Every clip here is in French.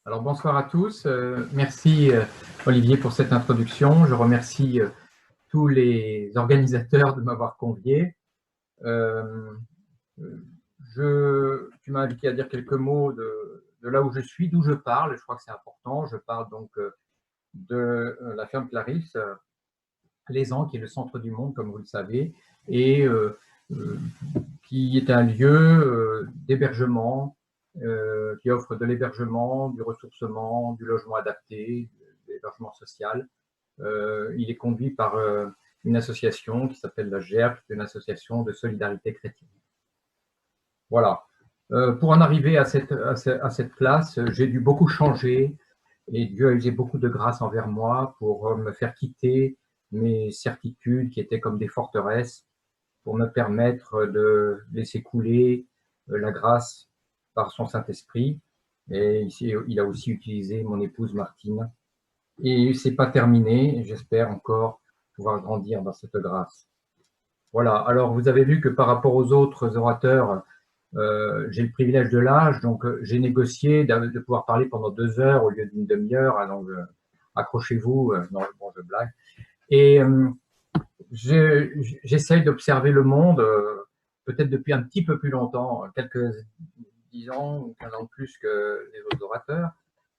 Alors bonsoir à tous. Merci Olivier pour cette introduction. Je remercie tous les organisateurs de m'avoir convié. Euh, Tu m'as invité à dire quelques mots de là où je suis, d'où je parle. Je crois que c'est important. Je parle donc de la ferme Clarisse, Lézan, qui est le centre du monde, comme vous le savez, et euh, qui est un lieu d'hébergement, qui offre de l'hébergement, du ressourcement, du logement adapté, de l'hébergement social. Il est conduit par une association qui s'appelle la GERC, une association de solidarité chrétienne. Voilà. Pour en arriver à cette place, j'ai dû beaucoup changer et Dieu a usé beaucoup de grâce envers moi pour me faire quitter mes certitudes qui étaient comme des forteresses, pour me permettre de laisser couler la grâce par son Saint-Esprit. Et ici, il a aussi utilisé mon épouse Martine. Et c'est pas terminé, j'espère encore pouvoir grandir dans cette grâce. Voilà, alors vous avez vu que par rapport aux autres orateurs, j'ai le privilège de l'âge, donc j'ai négocié de pouvoir parler pendant 2 heures au lieu d'une demi-heure, alors accrochez-vous, non, bon, je blague. Et j'essaye d'observer le monde, peut-être depuis un petit peu plus longtemps, quelques 10 ans ou 15 ans de plus que les autres orateurs,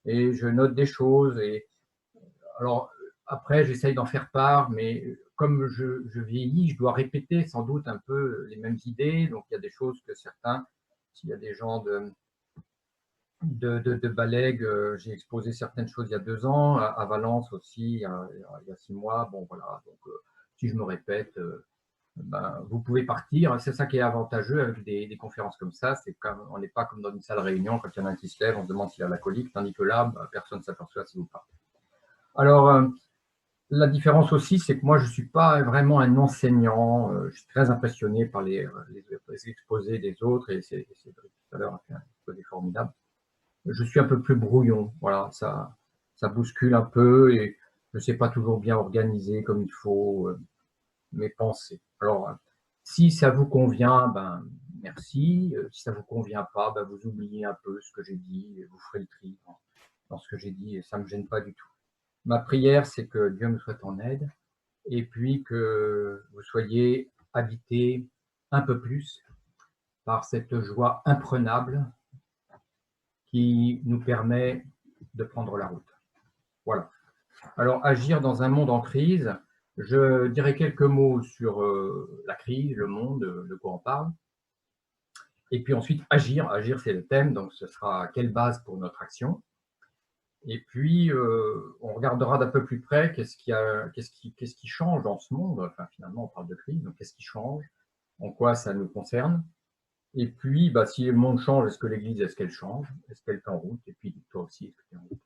et je note des choses. Et alors, après, j'essaye d'en faire part, mais comme je vieillis, je dois répéter sans doute un peu les mêmes idées. Donc, il y a des choses que certains, s'il y a des gens de Balègue, j'ai exposé certaines choses il y a 2 ans, à Valence aussi, il y a 6 mois. Bon, voilà. Donc, si je me répète, ben, vous pouvez partir. C'est ça qui est avantageux avec des conférences comme ça. C'est comme, on n'est pas comme dans une salle de réunion, quand il y en a un qui se lève, on se demande s'il a la colique, tandis que là, ben, personne ne s'aperçoit si vous partez. Alors, la différence aussi, c'est que moi, je ne suis pas vraiment un enseignant. Je suis très impressionné par les exposés des autres, et Cédric tout à l'heure a fait un exposé formidable. Je suis un peu plus brouillon, voilà, ça bouscule un peu, et je ne sais pas toujours bien organiser comme il faut mes pensées. Alors, si ça vous convient, ben, merci. Si ça ne vous convient pas, ben, vous oubliez un peu ce que j'ai dit, et vous ferez le tri dans ce que j'ai dit, et ça ne me gêne pas du tout. Ma prière, c'est que Dieu me soit en aide, et puis que vous soyez habités un peu plus par cette joie imprenable qui nous permet de prendre la route. Voilà. Alors, agir dans un monde en crise, je dirais quelques mots sur la crise, le monde, de quoi on parle. Et puis ensuite, agir. Agir, c'est le thème, donc ce sera quelle base pour notre action. Et puis, on regardera d'un peu plus près qu'est-ce qui change dans ce monde. Enfin, finalement, on parle de crise, donc qu'est-ce qui change, en quoi ça nous concerne. Et puis, bah, si le monde change, est-ce que l'Église, est-ce qu'elle change? Est-ce qu'elle est en route? Et puis, toi aussi, est-ce que tu es en route?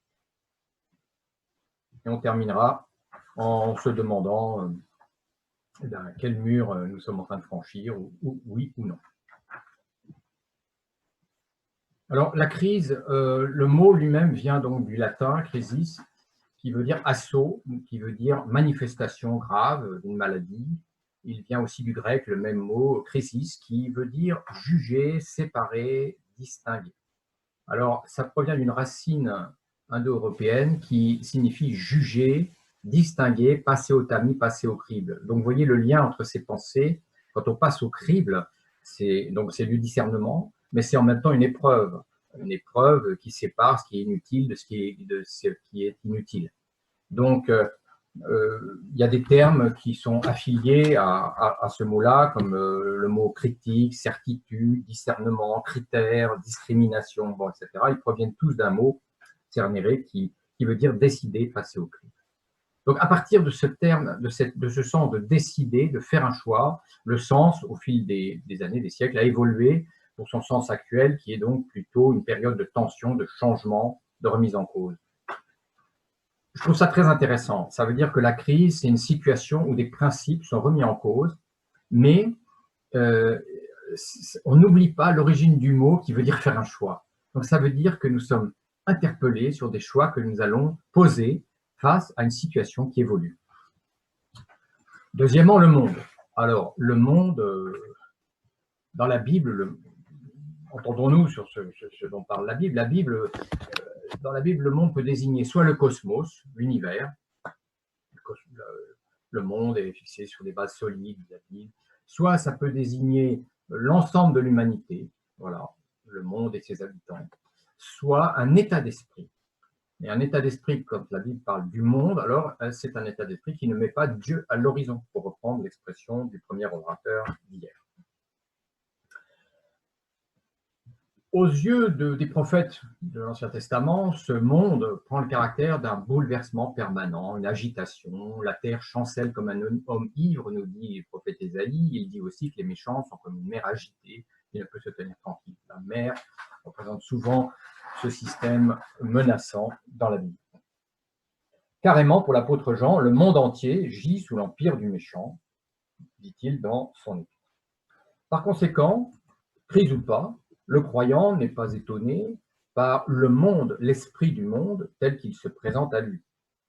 Et on terminera en se demandant quel mur nous sommes en train de franchir, ou oui ou non. Alors, la crise, le mot lui-même vient donc du latin, crisis, qui veut dire assaut, qui veut dire manifestation grave d'une maladie. Il vient aussi du grec, le même mot, crisis, qui veut dire juger, séparer, distinguer. Alors, ça provient d'une racine indo-européenne qui signifie juger, distinguer, passer au tamis, passer au crible. Donc, vous voyez le lien entre ces pensées. Quand on passe au crible, c'est du discernement, mais c'est en même temps une épreuve qui sépare ce qui est inutile de ce qui est inutile. Donc, il y a des termes qui sont affiliés à ce mot-là, comme le mot critique, certitude, discernement, critère, discrimination, bon, etc. Ils proviennent tous d'un mot, cernere, qui veut dire décider, passer au crible. Donc, à partir de ce terme, de ce sens de décider, de faire un choix, le sens, au fil des années, des siècles, a évolué pour son sens actuel, qui est donc plutôt une période de tension, de changement, de remise en cause. Je trouve ça très intéressant. Ça veut dire que la crise, c'est une situation où des principes sont remis en cause, mais euh, on n'oublie pas l'origine du mot qui veut dire faire un choix. Donc ça veut dire que nous sommes interpellés sur des choix que nous allons poser face à une situation qui évolue. Deuxièmement, le monde. Alors, le monde, dans la Bible, entendons-nous sur ce dont parle la Bible. La Bible, dans la Bible, le monde peut désigner soit le cosmos, l'univers, le monde est fixé sur des bases solides, soit ça peut désigner l'ensemble de l'humanité, voilà, le monde et ses habitants, soit un état d'esprit. Et un état d'esprit, quand la Bible parle du monde, alors c'est un état d'esprit qui ne met pas Dieu à l'horizon, pour reprendre l'expression du premier orateur d'hier. Aux yeux des prophètes de l'Ancien Testament, ce monde prend le caractère d'un bouleversement permanent, une agitation. La terre chancelle comme un homme ivre, nous dit le prophète Ésaïe. Il dit aussi que les méchants sont comme une mer agitée qui ne peut se tenir tranquille. La mer représente souvent ce système menaçant dans la Bible. Carrément, pour l'apôtre Jean, le monde entier gît sous l'empire du méchant, dit-il dans son épître. Par conséquent, crise ou pas, le croyant n'est pas étonné par le monde, l'esprit du monde tel qu'il se présente à lui.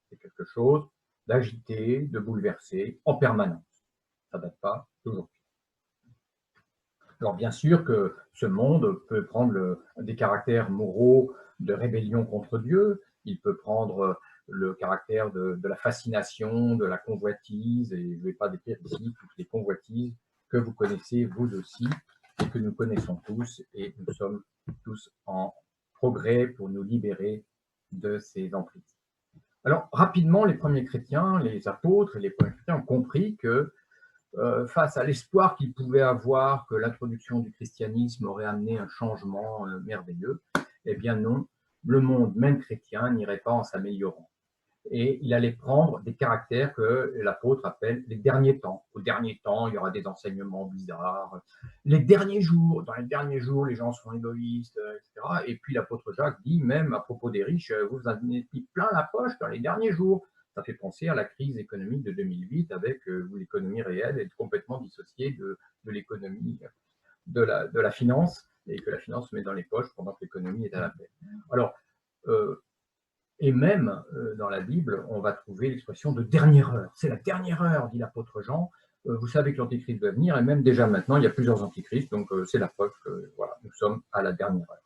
C'est quelque chose d'agité, de bouleversé, en permanence. Ça ne date pas d'aujourd'hui. Alors bien sûr que ce monde peut prendre des caractères moraux de rébellion contre Dieu, il peut prendre le caractère de la fascination, de la convoitise, et je ne vais pas décrire ici toutes les convoitises que vous connaissez vous aussi, et que nous connaissons tous, et nous sommes tous en progrès pour nous libérer de ces emprises. Alors, rapidement, les premiers chrétiens, les apôtres et les premiers chrétiens ont compris que face à l'espoir qu'ils pouvaient avoir que l'introduction du christianisme aurait amené un changement merveilleux, eh bien non, le monde, même chrétien, n'irait pas en s'améliorant. Et il allait prendre des caractères que l'apôtre appelle les derniers temps. Au dernier temps, il y aura des enseignements bizarres. Les derniers jours, dans les derniers jours, les gens seront égoïstes, etc. Et puis l'apôtre Jacques dit même à propos des riches, vous en avez plein la poche dans les derniers jours. Ça fait penser à la crise économique de 2008 avec où l'économie réelle est complètement dissociée de l'économie de la finance, et que la finance se met dans les poches pendant que l'économie est à la paix. Alors, et même dans la Bible, on va trouver l'expression de dernière heure. C'est la dernière heure, dit l'apôtre Jean. Vous savez que l'antéchrist va venir, et même déjà maintenant, il y a plusieurs antéchrists, donc c'est la preuve que voilà, nous sommes à la dernière heure.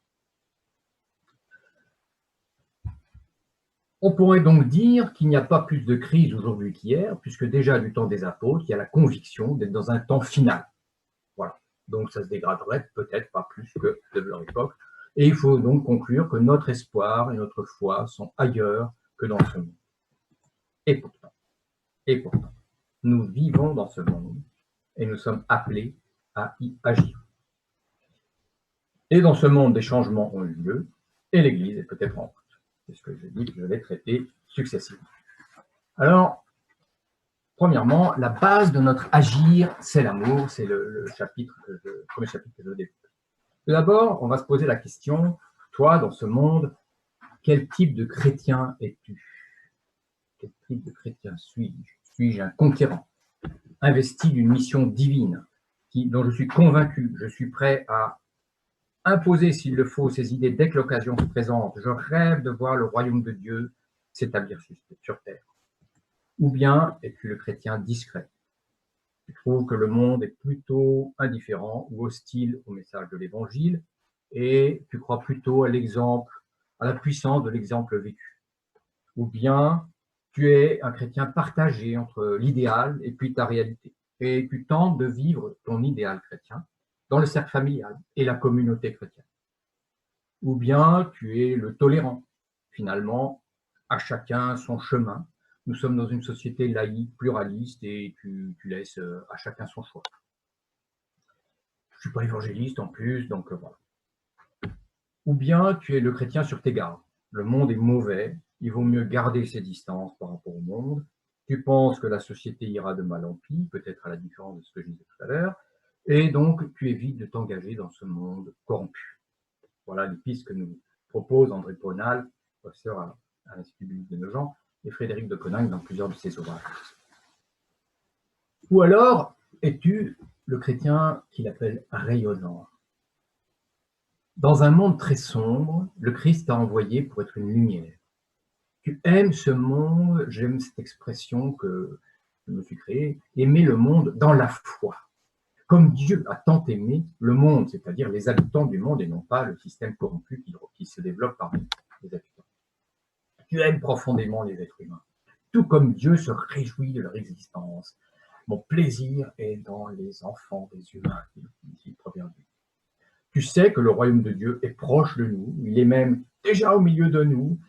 On pourrait donc dire qu'il n'y a pas plus de crise aujourd'hui qu'hier, puisque déjà du temps des apôtres, il y a la conviction d'être dans un temps final. Voilà. Donc ça se dégraderait peut-être pas plus que de leur époque. Et il faut donc conclure que notre espoir et notre foi sont ailleurs que dans ce monde. Et pourtant, nous vivons dans ce monde et nous sommes appelés à y agir. Et dans ce monde, des changements ont eu lieu et l'Église est peut-être en route. C'est ce que je dis que je vais traiter successivement. Alors, premièrement, la base de notre agir, c'est l'amour. C'est le premier chapitre que je développe. Tout d'abord, on va se poser la question, toi, dans ce monde, quel type de chrétien es-tu? Quel type de chrétien suis-je? Suis-je un conquérant, investi d'une mission divine, dont je suis convaincu, je suis prêt à imposer, s'il le faut, ces idées dès que l'occasion se présente. Je rêve de voir le royaume de Dieu s'établir sur terre. Ou bien es-tu le chrétien discret? Tu trouves que le monde est plutôt indifférent ou hostile au message de l'Évangile et tu crois plutôt à l'exemple, à la puissance de l'exemple vécu. Ou bien tu es un chrétien partagé entre l'idéal et puis ta réalité. Et tu tentes de vivre ton idéal chrétien dans le cercle familial et la communauté chrétienne. Ou bien tu es le tolérant. Finalement, à chacun son chemin. Nous sommes dans une société laïque, pluraliste, et tu laisses à chacun son choix. Je ne suis pas évangéliste en plus, donc voilà. Ou bien tu es le chrétien sur tes gardes. Le monde est mauvais, il vaut mieux garder ses distances par rapport au monde. Tu penses que la société ira de mal en pis, peut-être à la différence de ce que je disais tout à l'heure, et donc tu évites de t'engager dans ce monde corrompu. Voilà les pistes que nous propose André Paunal, professeur à l'Institut biblique de Nogent, et Frédéric de Coninck dans plusieurs de ses ouvrages. Ou alors, es-tu le chrétien qu'il appelle rayonnant? Dans un monde très sombre, le Christ t'a envoyé pour être une lumière. Tu aimes ce monde, j'aime cette expression que je me suis créée, aimer le monde dans la foi. Comme Dieu a tant aimé le monde, c'est-à-dire les habitants du monde et non pas le système corrompu qui se développe parmi les habitants. Tu aimes profondément les êtres humains, tout comme Dieu se réjouit de leur existence. Mon plaisir est dans les enfants des humains, dit le Proverbe. Tu sais que le royaume de Dieu est proche de nous, il est même déjà au milieu de nous,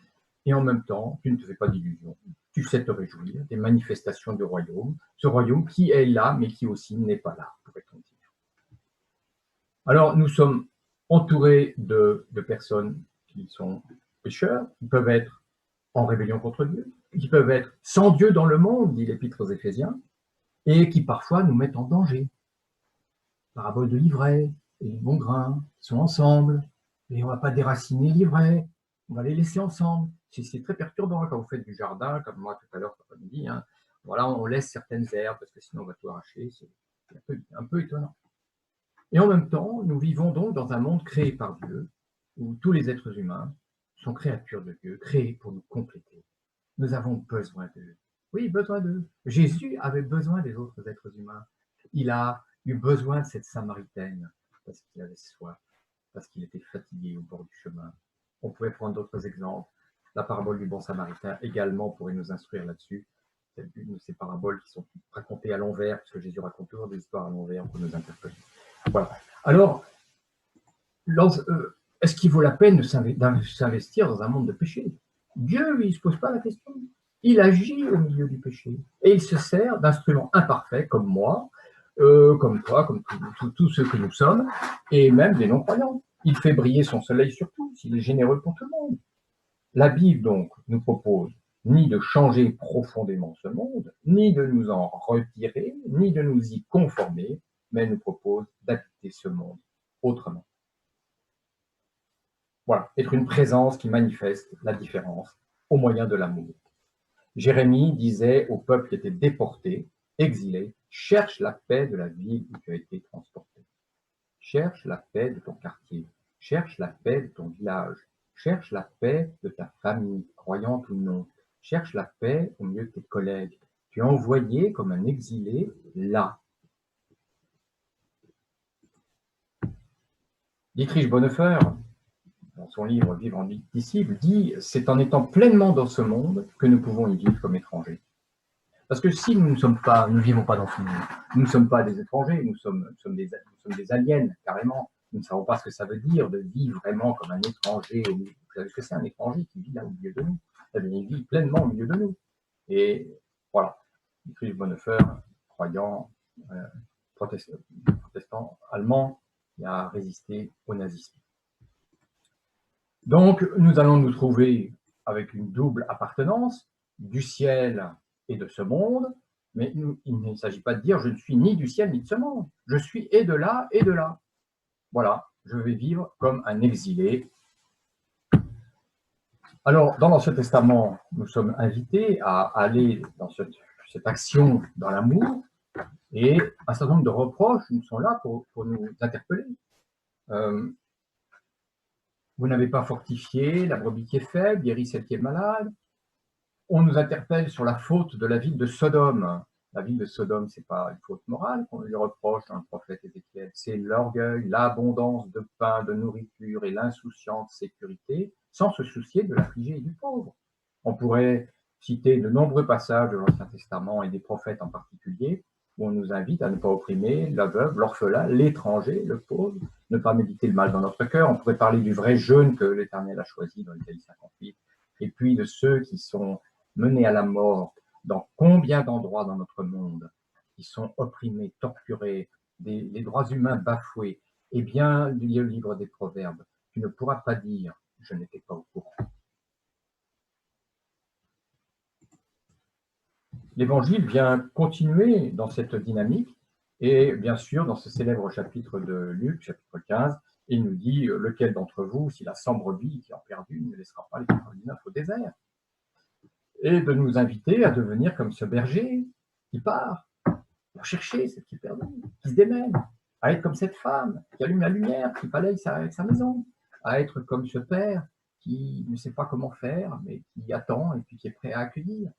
et en même temps, tu ne te fais pas d'illusions. Tu sais te réjouir des manifestations du royaume, ce royaume qui est là, mais qui aussi n'est pas là, pourrait-on dire. Alors, nous sommes entourés de personnes qui sont pécheurs, qui peuvent être en rébellion contre Dieu, qui peuvent être sans Dieu dans le monde, dit l'Épître aux Éphésiens, et qui parfois nous mettent en danger. Parabole de l'ivraie et du bon grain qui sont ensemble, et on ne va pas déraciner l'ivraie, on va les laisser ensemble. C'est très perturbant quand vous faites du jardin, comme moi tout à l'heure, papa me dit, hein, voilà, on laisse certaines herbes parce que sinon on va tout arracher, c'est un peu étonnant. Et en même temps, nous vivons donc dans un monde créé par Dieu, où tous les êtres humains sont créatures de Dieu, créés pour nous compléter. Nous avons besoin d'eux. Oui, besoin d'eux. Jésus avait besoin des autres êtres humains. Il a eu besoin de cette Samaritaine parce qu'il avait soif, parce qu'il était fatigué au bord du chemin. On pourrait prendre d'autres exemples. La parabole du bon Samaritain également pourrait nous instruire là-dessus. C'est une de ces paraboles qui sont racontées à l'envers, parce que Jésus raconte toujours des histoires à l'envers pour nous interpeller. Voilà. Alors, est-ce qu'il vaut la peine de s'investir dans un monde de péché? Dieu, lui, il ne se pose pas la question. Il agit au milieu du péché. Et il se sert d'instruments imparfaits, comme moi, comme toi, comme tous ceux que nous sommes, et même des non-croyants. Il fait briller son soleil sur tous. Il est généreux pour tout le monde. La Bible, donc, nous propose ni de changer profondément ce monde, ni de nous en retirer, ni de nous y conformer, mais elle nous propose d'habiter ce monde autrement. Voilà, être une présence qui manifeste la différence au moyen de l'amour. Jérémie disait au peuple qui était déporté, exilé, cherche la paix de la ville où tu as été transporté. Cherche la paix de ton quartier, cherche la paix de ton village, cherche la paix de ta famille, croyante ou non, cherche la paix au milieu de tes collègues. Tu es envoyé comme un exilé là. Dietrich Bonhoeffer, dans son livre Vivre en disciple, dit « C'est en étant pleinement dans ce monde que nous pouvons y vivre comme étrangers. » Parce que si nous ne vivons pas dans ce monde, nous ne sommes pas des étrangers, nous sommes des aliens, carrément. Nous ne savons pas ce que ça veut dire de vivre vraiment comme un étranger. Vous savez ce que c'est un étranger qui vit là au milieu de nous? Il vit pleinement au milieu de nous. Et voilà, Dietrich Bonhoeffer, croyant, protestant allemand, qui a résisté au nazisme. Donc, nous allons nous trouver avec une double appartenance, du ciel et de ce monde, mais il ne s'agit pas de dire je ne suis ni du ciel ni de ce monde. Je suis et de là et de là. Voilà, je vais vivre comme un exilé. Alors, dans l'Ancien Testament, nous sommes invités à aller dans cette action dans l'amour, et un certain nombre de reproches nous sont là pour nous interpeller. Vous n'avez pas fortifié la brebis qui est faible, guéri celle qui est malade. On nous interpelle sur la faute de la ville de Sodome. La ville de Sodome, ce n'est pas une faute morale qu'on lui reproche dans le prophète Ézéchiel, c'est l'orgueil, l'abondance de pain, de nourriture et l'insouciante sécurité, sans se soucier de l'affligé et du pauvre. On pourrait citer de nombreux passages de l'Ancien Testament et des prophètes en particulier, où on nous invite à ne pas opprimer la veuve, l'orphelin, l'étranger, le pauvre, ne pas méditer le mal dans notre cœur. On pourrait parler du vrai jeûne que l'Éternel a choisi dans Ésaïe 58, et puis de ceux qui sont menés à la mort dans combien d'endroits dans notre monde, qui sont opprimés, torturés, les droits humains bafoués. Eh bien, il y a le livre des Proverbes. Tu ne pourras pas dire « je n'étais pas au courant ». L'Évangile vient continuer dans cette dynamique, et bien sûr, dans ce célèbre chapitre de Luc, chapitre 15, il nous dit « Lequel d'entre vous, s'il a 100 brebis qui en perd une, ne laissera pas les 99 au désert ?» Et de nous inviter à devenir comme ce berger qui part pour chercher cette qui est perdue, qui se démène, à être comme cette femme qui allume la lumière, qui balaye sa maison, à être comme ce père qui ne sait pas comment faire, mais qui attend et puis qui est prêt à accueillir.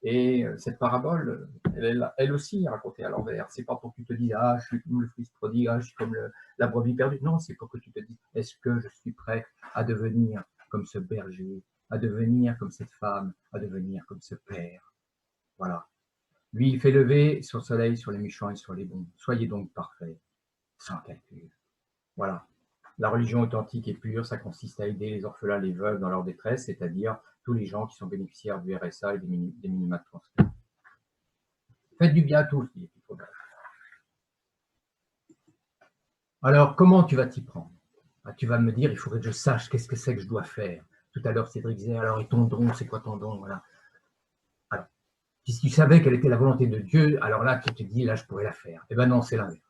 Et cette parabole, elle aussi est racontée à l'envers. C'est pas pour que tu te dises « Ah, je suis comme le fils prodigue, ah, je suis comme la brebis perdue ». Non, c'est pour que tu te dises « Est-ce que je suis prêt à devenir comme ce berger à devenir comme cette femme, à devenir comme ce père. Voilà. Lui, il fait lever son soleil sur les méchants et sur les bons. Soyez donc parfaits, sans calcul. Voilà. La religion authentique et pure, ça consiste à aider les orphelins, les veuves dans leur détresse, c'est-à-dire tous les gens qui sont bénéficiaires du RSA et des minima de transfert. Faites du bien à tous, dit l'Épître aux Galates. Alors, comment tu vas t'y prendre? Tu vas me dire, il faudrait que je sache qu'est-ce que c'est que je dois faire. Tout à l'heure, Cédric disait, alors, et ton don, c'est quoi ton don? Voilà. Alors, si tu savais quelle était la volonté de Dieu, alors là, tu te dis, là, je pourrais la faire. Eh bien non, c'est l'inverse.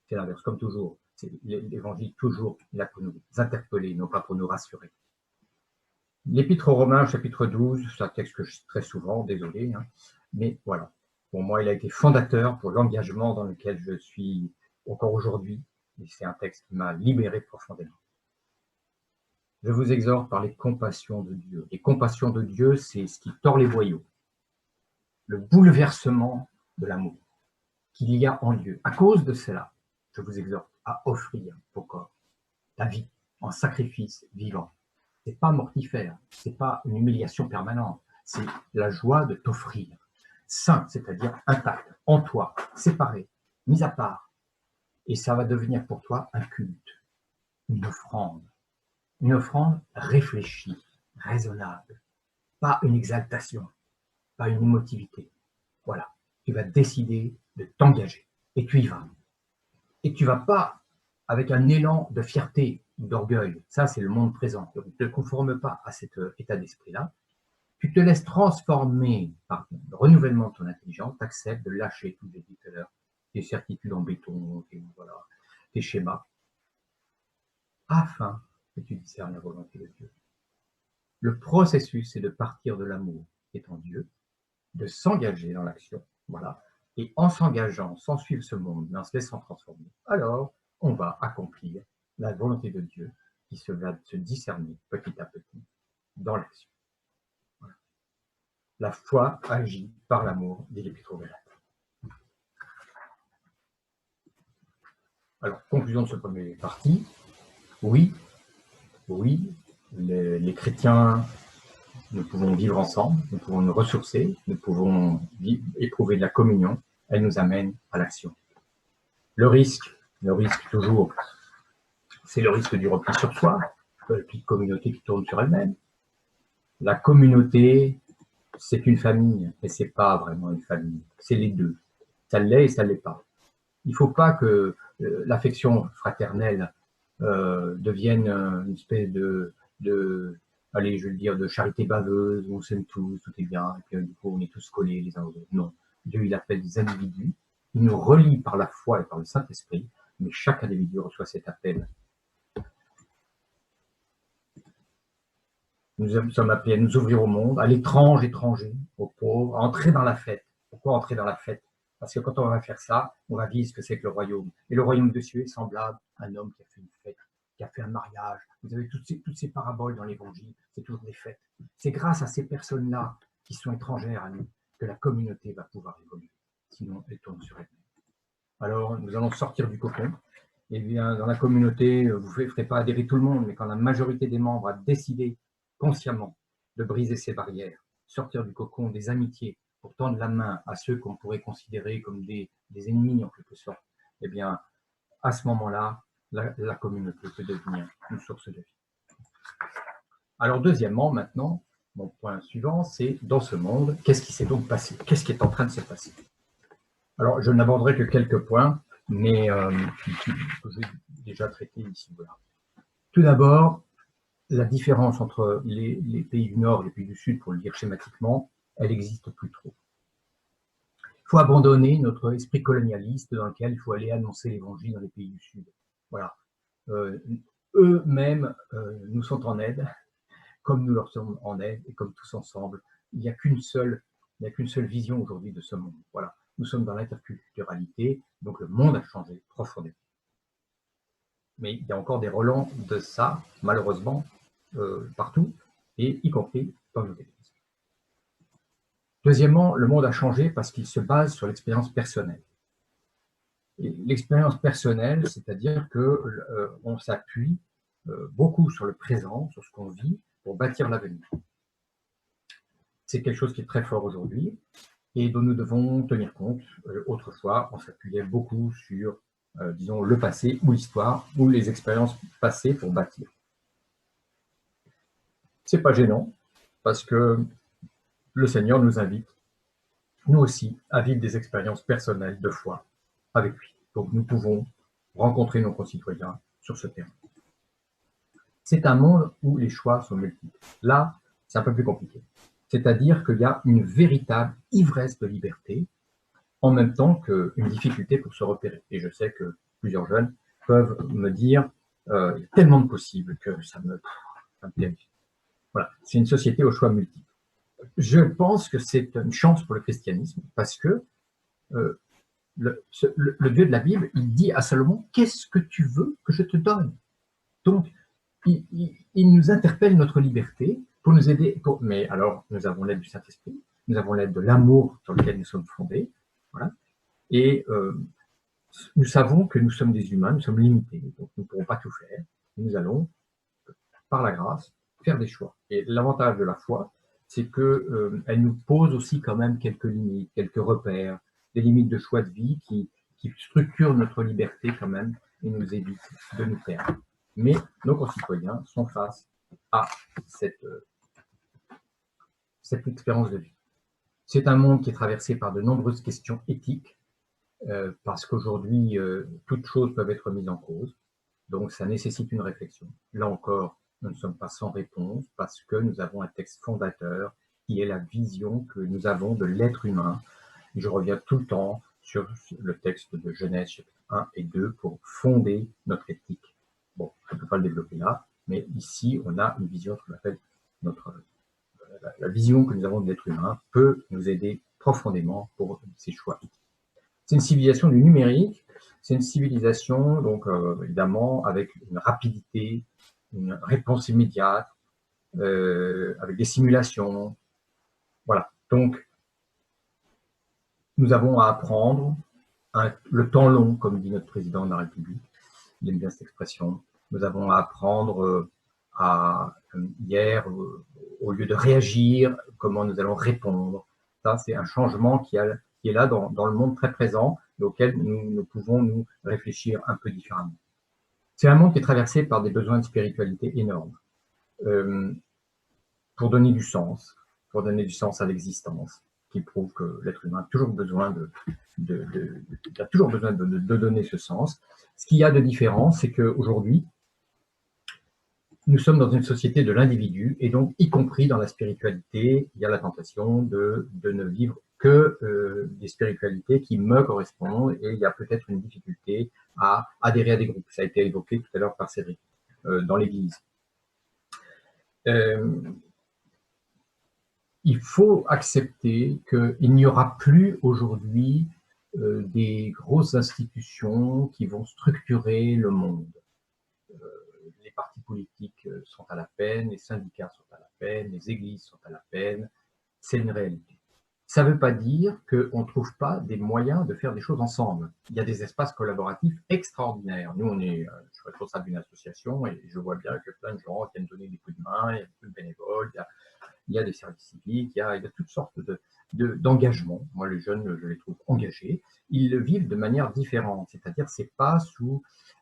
C'est l'inverse, comme toujours. L'évangile, toujours, là pour nous interpeller, non pas pour nous rassurer. L'Épître aux Romains, chapitre 12, c'est un texte que je cite très souvent, désolé, hein, mais voilà. Pour moi, il a été fondateur pour l'engagement dans lequel je suis encore aujourd'hui, et c'est un texte qui m'a libéré profondément. Je vous exhorte par les compassions de Dieu. Les compassions de Dieu, c'est ce qui tord les boyaux, le bouleversement de l'amour qu'il y a en Dieu. À cause de cela, je vous exhorte à offrir vos corps, ta vie, en sacrifice vivant. Ce n'est pas mortifère, ce n'est pas une humiliation permanente, c'est la joie de t'offrir, saint, c'est-à-dire intact, en toi, séparé, mis à part. Et ça va devenir pour toi un culte, une offrande réfléchie, raisonnable, pas une exaltation, pas une émotivité. Voilà, tu vas décider de t'engager et tu y vas. Et tu ne vas pas avec un élan de fierté ou d'orgueil. Ça, c'est le monde présent. Ne te conforme pas à cet état d'esprit-là. Tu te laisses transformer par le renouvellement de ton intelligence, tu acceptes de lâcher, tout j'ai dit tout à l'heure, tes certitudes en béton, tes schémas, afin que tu discernes la volonté de Dieu. Le processus, c'est de partir de l'amour qui est en Dieu, de s'engager dans l'action, voilà, et en s'engageant, sans suivre ce monde, mais en se laissant transformer, alors on va accomplir la volonté de Dieu qui se va se discerner petit à petit dans l'action. Voilà. La foi agit par l'amour, dit l'Épître aux Galates. Alors, conclusion de ce premier parti, oui, les chrétiens, nous pouvons vivre ensemble, nous pouvons nous ressourcer, nous pouvons éprouver de la communion, elle nous amène à l'action. Le risque toujours, c'est le risque du repli sur soi, la petite communauté qui tourne sur elle-même. La communauté, c'est une famille, mais c'est pas vraiment une famille, c'est les deux. Ça l'est et ça l'est pas. Il ne faut pas que l'affection fraternelle devienne une espèce allez, je veux dire, de charité baveuse, où on s'aime tous, tout est bien, et puis du coup, on est tous collés les uns aux autres. Non. Dieu, il appelle des individus, il nous relie par la foi et par le Saint-Esprit, mais chaque individu reçoit cet appel. Nous sommes appelés à nous ouvrir au monde, à l'étrange, étranger, aux pauvres, à entrer dans la fête. Pourquoi entrer dans la fête? Parce que quand on va faire ça, on va vivre ce que c'est que le royaume. Et le royaume de Dieu est semblable à un homme qui a fait une fête, qui a fait un mariage. Vous avez toutes ces paraboles dans l'évangile, c'est toujours des fêtes. C'est grâce à ces personnes-là qui sont étrangères à nous que la communauté va pouvoir évoluer. Sinon, elle tourne sur elle-même. Alors, nous allons sortir du cocon. Et bien, dans la communauté, vous ne ferez pas adhérer tout le monde, mais quand la majorité des membres a décidé consciemment de briser ces barrières, sortir du cocon des amitiés, pour tendre la main à ceux qu'on pourrait considérer comme des ennemis en quelque sorte, eh bien, à ce moment-là, la communauté peut devenir une source de vie. Alors, deuxièmement, maintenant, mon point suivant, c'est dans ce monde, qu'est-ce qui s'est donc passé? Qu'est-ce qui est en train de se passer? Alors, je n'aborderai que quelques points, mais que j'ai déjà traités ici. Voilà. Tout d'abord, la différence entre les pays du Nord et les pays du Sud, pour le dire schématiquement, elle n'existe plus trop. Il faut abandonner notre esprit colonialiste dans lequel il faut aller annoncer l'évangile dans les pays du Sud. Voilà. Eux-mêmes nous sont en aide, comme nous leur sommes en aide, et comme tous ensemble. Il n'y a qu'une seule vision aujourd'hui de ce monde. Voilà. Nous sommes dans l'interculturalité, donc le monde a changé profondément. Mais il y a encore des relents de ça, malheureusement, partout, et y compris dans nos églises. Deuxièmement, le monde a changé parce qu'il se base sur l'expérience personnelle. L'expérience personnelle, c'est-à-dire qu'on s'appuie beaucoup sur le présent, sur ce qu'on vit, pour bâtir l'avenir. c'est quelque chose qui est très fort aujourd'hui et dont nous devons tenir compte. Autrefois, on s'appuyait beaucoup sur, disons, le passé ou l'histoire ou les expériences passées pour bâtir. C'est pas gênant parce que le Seigneur nous invite, nous aussi, à vivre des expériences personnelles de foi avec lui. Donc nous pouvons rencontrer nos concitoyens sur ce terrain. C'est un monde où les choix sont multiples. Là, c'est un peu plus compliqué. C'est-à-dire qu'il y a une véritable ivresse de liberté, en même temps qu'une difficulté pour se repérer. Et je sais que plusieurs jeunes peuvent me dire il y a tellement de possibles que ça me terrifie. Voilà, c'est une société aux choix multiples. Je pense que c'est une chance pour le christianisme parce que le Dieu de la Bible, il dit à Salomon, qu'est-ce que tu veux que je te donne? Donc, il nous interpelle notre liberté pour nous aider. Mais alors, nous avons l'aide du Saint-Esprit, nous avons l'aide de l'amour sur lequel nous sommes fondés. Voilà. Et nous savons que nous sommes des humains, nous sommes limités, donc nous ne pourrons pas tout faire. Nous allons, par la grâce, faire des choix. Et l'avantage de la foi, c'est qu'elle nous pose aussi quand même quelques limites, quelques repères, des limites de choix de vie qui structurent notre liberté quand même et nous évitent de nous perdre. Mais nos concitoyens sont face à cette expérience de vie. C'est un monde qui est traversé par de nombreuses questions éthiques, parce qu'aujourd'hui, toutes choses peuvent être mises en cause. Donc, ça nécessite une réflexion. Là encore, nous ne sommes pas sans réponse parce que nous avons un texte fondateur qui est la vision que nous avons de l'être humain. Et je reviens tout le temps sur le texte de Genèse, chapitre 1 et 2, pour fonder notre éthique. Bon, je ne peux pas le développer là, mais ici, on a une vision qu'on appelle la vision que nous avons de l'être humain peut nous aider profondément pour ces choix. C'est une civilisation du numérique, c'est une civilisation, donc évidemment, avec une rapidité, une réponse immédiate, avec des simulations. Voilà. Donc, nous avons à apprendre le temps long, comme dit notre président de la République. Il aime bien cette expression. Nous avons à apprendre hier, au lieu de réagir, comment nous allons répondre. Ça, c'est un changement qui est là dans le monde très présent, auquel nous pouvons nous réfléchir un peu différemment. C'est un monde qui est traversé par des besoins de spiritualité énormes. Pour donner du sens à l'existence, qui prouve que l'être humain a toujours besoin de donner ce sens. Ce qu'il y a de différent, c'est qu'aujourd'hui, nous sommes dans une société de l'individu, et donc, y compris dans la spiritualité, il y a la tentation de ne vivre que des spiritualités qui me correspondent, et il y a peut-être une difficulté à adhérer à des groupes. Ça a été évoqué tout à l'heure par Cédric, dans l'Église. Il faut accepter qu'il n'y aura plus aujourd'hui des grosses institutions qui vont structurer le monde. Les partis politiques sont à la peine, les syndicats sont à la peine, les églises sont à la peine. C'est une réalité. Ça ne veut pas dire qu'on ne trouve pas des moyens de faire des choses ensemble. Il y a des espaces collaboratifs extraordinaires. Nous, je suis responsable d'une association et je vois bien que plein de gens viennent donner des coups de main, il y a beaucoup de bénévoles, il y a des services civiques, il y a toutes sortes d'engagements. Moi, les jeunes, je les trouve engagés. Ils le vivent de manière différente, c'est-à-dire c'est pas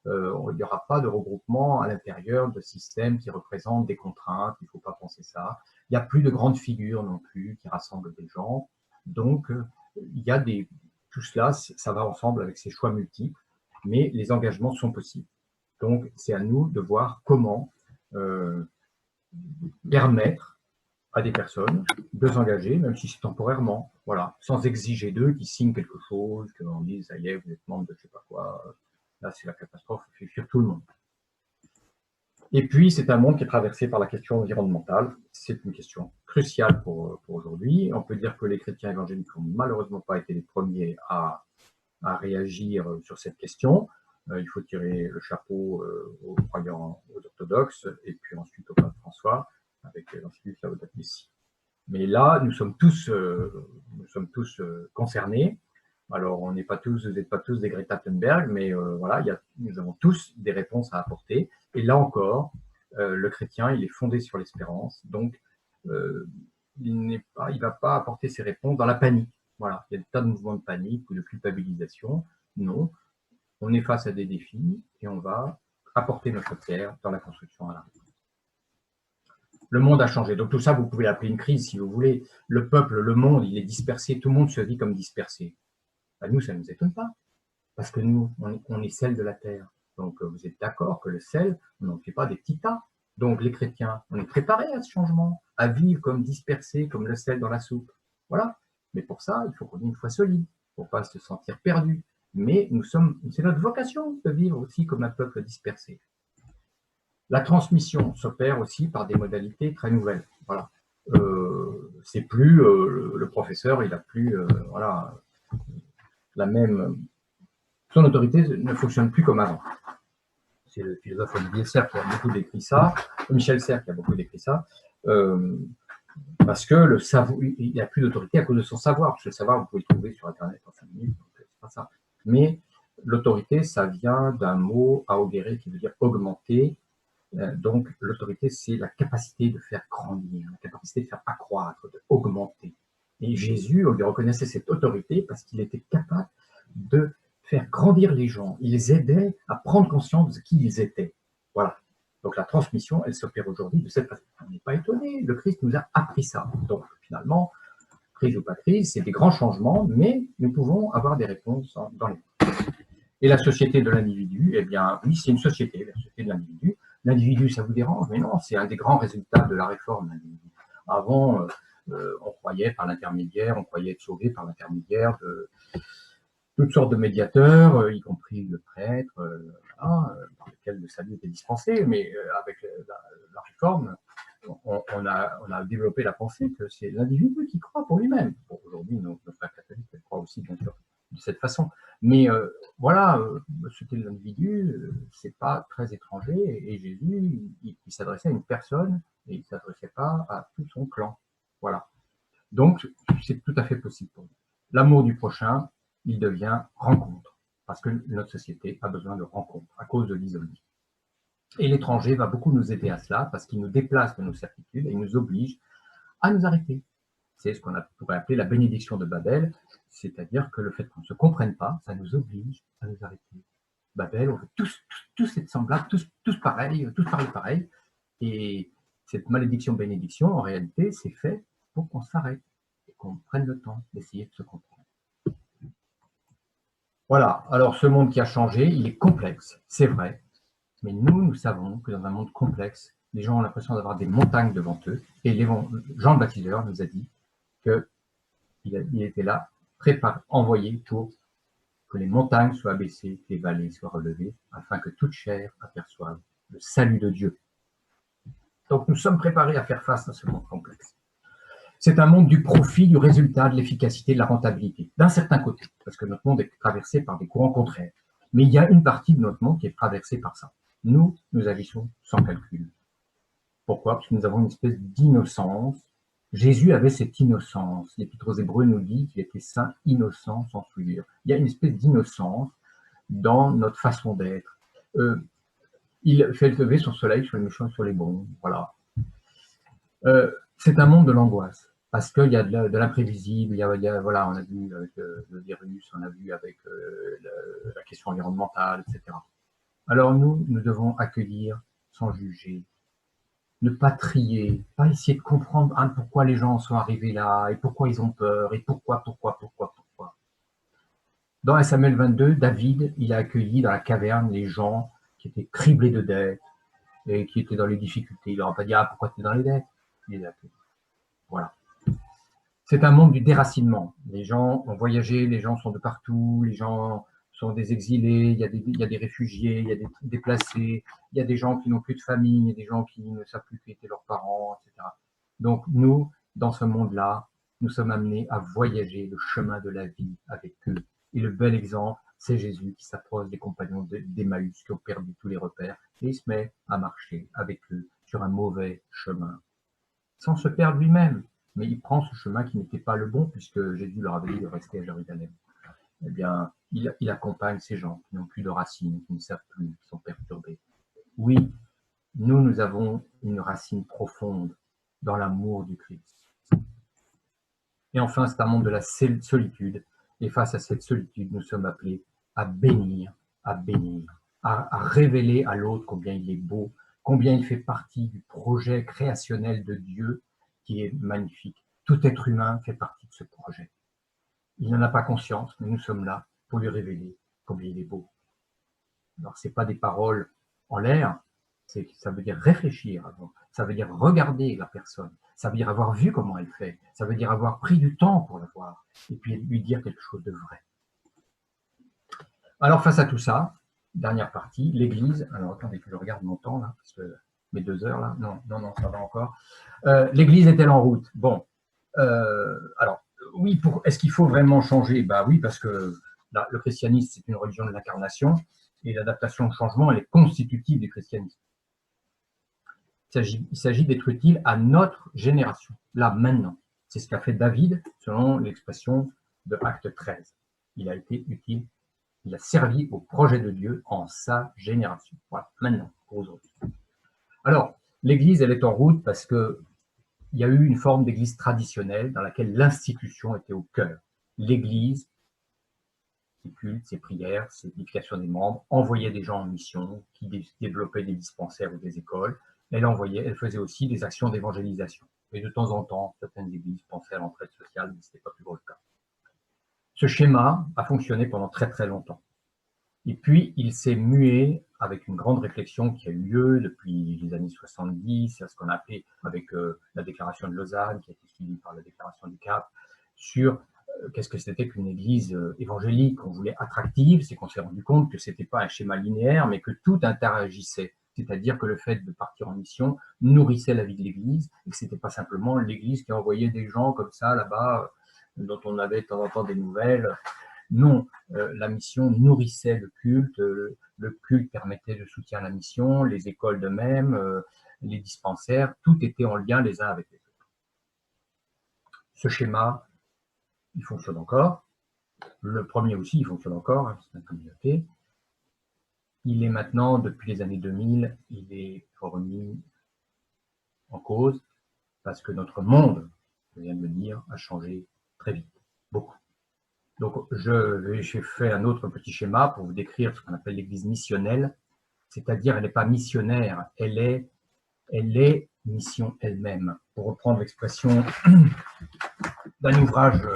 il n'y aura pas de regroupement à l'intérieur de systèmes qui représentent des contraintes, il ne faut pas penser ça. Il n'y a plus de grandes figures non plus qui rassemblent des gens. Donc, il y a tout cela, ça va ensemble avec ces choix multiples, mais les engagements sont possibles. Donc, c'est à nous de voir comment permettre à des personnes de s'engager, même si c'est temporairement, voilà, sans exiger d'eux qu'ils signent quelque chose, qu'on dise, ça y est, vous êtes membre de je ne sais pas quoi, là c'est la catastrophe, il fait fuir tout le monde. Et puis, c'est un monde qui est traversé par la question environnementale. C'est une question cruciale pour aujourd'hui. On peut dire que les chrétiens évangéliques n'ont malheureusement pas été les premiers à réagir sur cette question. Il faut tirer le chapeau aux croyants, aux orthodoxes, et puis ensuite au pape François, avec l'encyclique Laudato Si. Mais là, nous sommes tous concernés. Alors, vous n'êtes pas tous des Greta Thunberg, mais voilà, nous avons tous des réponses à apporter. Et là encore, le chrétien, il est fondé sur l'espérance. Donc, il ne va pas apporter ses réponses dans la panique. Voilà, il y a des tas de mouvements de panique ou de culpabilisation. Non, on est face à des défis et on va apporter notre pierre dans la construction à la réponse. Le monde a changé. Donc tout ça, vous pouvez l'appeler une crise si vous voulez. Le peuple, le monde, il est dispersé. Tout le monde se vit comme dispersé. Ben, nous, ça ne nous étonne pas. Parce que nous, on est sel de la terre. Donc vous êtes d'accord que le sel, on n'en fait pas des petits tas. Donc les chrétiens, on est préparés à ce changement, à vivre comme dispersés, comme le sel dans la soupe. Voilà. Mais pour ça, il faut qu'on ait une foi solide, pour ne pas se sentir perdu. Mais c'est notre vocation de vivre aussi comme un peuple dispersé. La transmission s'opère aussi par des modalités très nouvelles. Voilà. C'est plus le professeur, il n'a plus voilà, la même. Son autorité ne fonctionne plus comme avant. C'est le philosophe Olivier Serre qui a beaucoup décrit ça, Michel Serre qui a beaucoup décrit ça, parce que le savoir, il n'a plus d'autorité à cause de son savoir. Parce que le savoir, vous pouvez le trouver sur Internet en 5 minutes, donc c'est pas ça. Mais l'autorité, ça vient d'un mot augere qui veut dire augmenter. Donc l'autorité, c'est la capacité de faire grandir, la capacité de faire accroître, d'augmenter. Et Jésus, on lui reconnaissait cette autorité parce qu'il était capable de faire grandir les gens. Il les aidait à prendre conscience de qui ils étaient. Voilà. Donc la transmission, elle s'opère aujourd'hui de cette façon. On n'est pas étonné, le Christ nous a appris ça. Donc finalement, crise ou pas crise, c'est des grands changements, mais nous pouvons avoir des réponses dans les. Et la société de l'individu, eh bien oui, c'est une société, la société de l'individu. L'individu, ça vous dérange? Mais non, c'est un des grands résultats de la réforme. L'individu. Avant, on croyait par l'intermédiaire, on croyait être sauvé par l'intermédiaire de toutes sortes de médiateurs, y compris le prêtre, par lequel le salut était dispensé. Mais avec la réforme, on a développé la pensée que c'est l'individu qui croit pour lui-même. Bon, aujourd'hui, nos frères catholiques croient aussi, bien sûr, de cette façon. Mais voilà, ce qu'est l'individu, c'est pas très étranger. Et Jésus, il s'adressait à une personne et il ne s'adressait pas à tout son clan. Voilà. Donc, c'est tout à fait possible pour nous. L'amour du prochain, il devient rencontre. Parce que notre société a besoin de rencontres à cause de l'isolement. Et l'étranger va beaucoup nous aider à cela parce qu'il nous déplace de nos certitudes et il nous oblige à nous arrêter. C'est ce qu'on pourrait appeler la bénédiction de Babel, c'est-à-dire que le fait qu'on ne se comprenne pas, ça nous oblige à nous arrêter. Babel, on veut tous être semblables, tous pareils, tous parler pareil. Et cette malédiction-bénédiction, en réalité, c'est fait pour qu'on s'arrête et qu'on prenne le temps d'essayer de se comprendre. Voilà, alors ce monde qui a changé, il est complexe, c'est vrai, mais nous savons que dans un monde complexe, les gens ont l'impression d'avoir des montagnes devant eux, et Jean le Baptiseur nous a dit qu'il était là, préparé, envoyé pour que les montagnes soient abaissées, que les vallées soient relevées, afin que toute chair aperçoive le salut de Dieu. Donc nous sommes préparés à faire face à ce monde complexe. C'est un monde du profit, du résultat, de l'efficacité, de la rentabilité, d'un certain côté, parce que notre monde est traversé par des courants contraires. Mais il y a une partie de notre monde qui est traversée par ça. Nous agissons sans calcul. Pourquoi? Parce que nous avons une espèce d'innocence. Jésus avait cette innocence. L'Épître aux Hébreux nous dit qu'il était saint, innocent, sans souillure. Il y a une espèce d'innocence dans notre façon d'être. Il fait lever son soleil sur les méchants et sur les bons. Voilà. C'est un monde de l'angoisse, parce qu'il y a de l'imprévisible, voilà, on a vu avec le virus, on a vu avec la question environnementale, etc. Alors nous devons accueillir sans juger, ne pas trier, pas essayer de comprendre pourquoi les gens sont arrivés là, et pourquoi ils ont peur, et pourquoi. Dans 1 Samuel 22, David, il a accueilli dans la caverne les gens qui étaient criblés de dettes et qui étaient dans les difficultés. Il leur a pas dit « Ah, pourquoi tu es dans les dettes ?» Il les a accueillis. Voilà. C'est un monde du déracinement. Les gens ont voyagé, les gens sont de partout, les gens sont des exilés, il y a des réfugiés, il y a des déplacés, il y a des gens qui n'ont plus de famille, il y a des gens qui ne savent plus qui étaient leurs parents, etc. Donc nous, dans ce monde-là, nous sommes amenés à voyager le chemin de la vie avec eux. Et le bel exemple, c'est Jésus qui s'approche des compagnons d'Emmaüs qui ont perdu tous les repères et il se met à marcher avec eux sur un mauvais chemin, sans se perdre lui-même. Mais il prend ce chemin qui n'était pas le bon, puisque Jésus leur avait dit de rester à Jérusalem. Eh bien, il accompagne ces gens qui n'ont plus de racines, qui ne savent plus, qui sont perturbés. Oui, nous avons une racine profonde dans l'amour du Christ. Et enfin, c'est un monde de la solitude. Et face à cette solitude, nous sommes appelés à bénir, à révéler à l'autre combien il est beau, combien il fait partie du projet créationnel de Dieu qui est magnifique. Tout être humain fait partie de ce projet. Il n'en a pas conscience, mais nous sommes là pour lui révéler combien il est beau. Alors, ce n'est pas des paroles en l'air, ça veut dire réfléchir avant, ça veut dire regarder la personne, ça veut dire avoir vu comment elle fait, ça veut dire avoir pris du temps pour la voir, et puis lui dire quelque chose de vrai. Alors, face à tout ça, dernière partie, l'Église, alors attendez que je regarde mon temps là, parce que mes 2 heures là, non, ça va encore. L'Église est-elle en route? Bon, alors, oui, est-ce qu'il faut vraiment changer? Bah oui, parce que le christianisme, c'est une religion de l'incarnation, et l'adaptation au changement, elle est constitutive du christianisme. Il s'agit d'être utile à notre génération, là, maintenant. C'est ce qu'a fait David, selon l'expression de Acte 13. Il a été utile, il a servi au projet de Dieu en sa génération. Voilà, maintenant, pour aujourd'hui. Alors, l'Église, elle est en route parce que il y a eu une forme d'église traditionnelle dans laquelle l'institution était au cœur. L'Église, ses cultes, ses prières, ses éducations des membres, envoyait des gens en mission, qui développaient des dispensaires ou des écoles. Elle faisait aussi des actions d'évangélisation. Et de temps en temps, certaines églises pensaient à l'entraide sociale, mais ce n'était pas toujours le cas. Ce schéma a fonctionné pendant très très longtemps. Et puis, il s'est mué avec une grande réflexion qui a eu lieu depuis les années 70, à ce qu'on a appelé avec la déclaration de Lausanne, qui a été suivie par la déclaration du Cap, sur qu'est-ce que c'était qu'une église évangélique qu'on voulait attractive. C'est qu'on s'est rendu compte que ce n'était pas un schéma linéaire, mais que tout interagissait. C'est-à-dire que le fait de partir en mission nourrissait la vie de l'église, et que ce n'était pas simplement l'église qui envoyait des gens comme ça, là-bas, dont on avait de temps en temps des nouvelles. Non, la mission nourrissait le culte permettait de soutien à la mission, les écoles de même, les dispensaires, tout était en lien les uns avec les autres. Ce schéma, il fonctionne encore. Le premier aussi, il fonctionne encore, hein, c'est une communauté. Il est maintenant, depuis les années 2000, il est remis en cause parce que notre monde, je viens de le dire, a changé très vite, beaucoup. Donc, j'ai fait un autre petit schéma pour vous décrire ce qu'on appelle l'église missionnelle, c'est-à-dire elle n'est pas missionnaire, elle est mission elle-même. Pour reprendre l'expression d'un ouvrage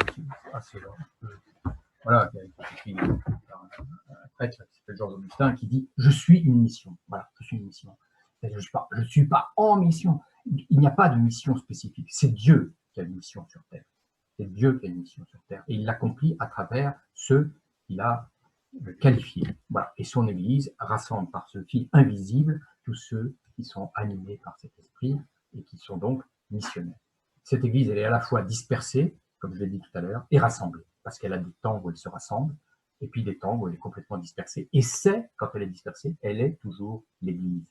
voilà, qui a écrit par un prêtre qui s'appelle Georges Augustin, qui dit « Je suis une mission ». Voilà, je suis une mission. Je ne suis pas en mission. Il n'y a pas de mission spécifique. C'est Dieu qui a une mission sur Terre. C'est Dieu qui a une mission sur Terre. Et il l'accomplit à travers ceux qu'il a qualifiés. Voilà. Et son Église rassemble par ce fil invisible tous ceux qui sont animés par cet esprit et qui sont donc missionnaires. Cette Église, elle est à la fois dispersée, comme je l'ai dit tout à l'heure, et rassemblée, parce qu'elle a des temps où elle se rassemble, et puis des temps où elle est complètement dispersée. Et c'est, quand elle est dispersée, elle est toujours l'Église.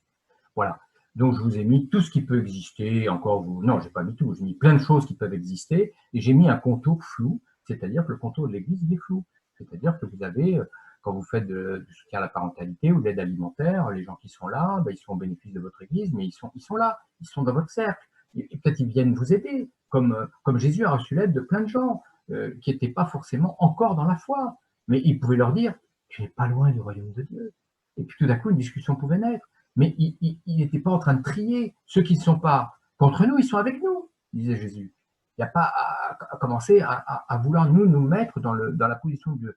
Voilà. Donc, je vous ai mis tout ce qui peut exister, encore vous. Non, je n'ai pas mis tout, j'ai mis plein de choses qui peuvent exister, et j'ai mis un contour flou, c'est-à-dire que le contour de l'Église, il est flou. C'est-à-dire que vous avez, quand vous faites du soutien à la parentalité ou de l'aide alimentaire, les gens qui sont là, ben, ils sont au bénéfice de votre Église, mais ils sont là, ils sont dans votre cercle. Et peut-être ils viennent vous aider, comme Jésus a reçu l'aide de plein de gens qui n'étaient pas forcément encore dans la foi. Mais il pouvait leur dire, tu n'es pas loin du royaume de Dieu. Et puis tout d'un coup, une discussion pouvait naître. Mais il n'était pas en train de trier. Ceux qui ne sont pas contre nous, ils sont avec nous, disait Jésus. Il n'y a pas à commencer à vouloir nous mettre dans la position du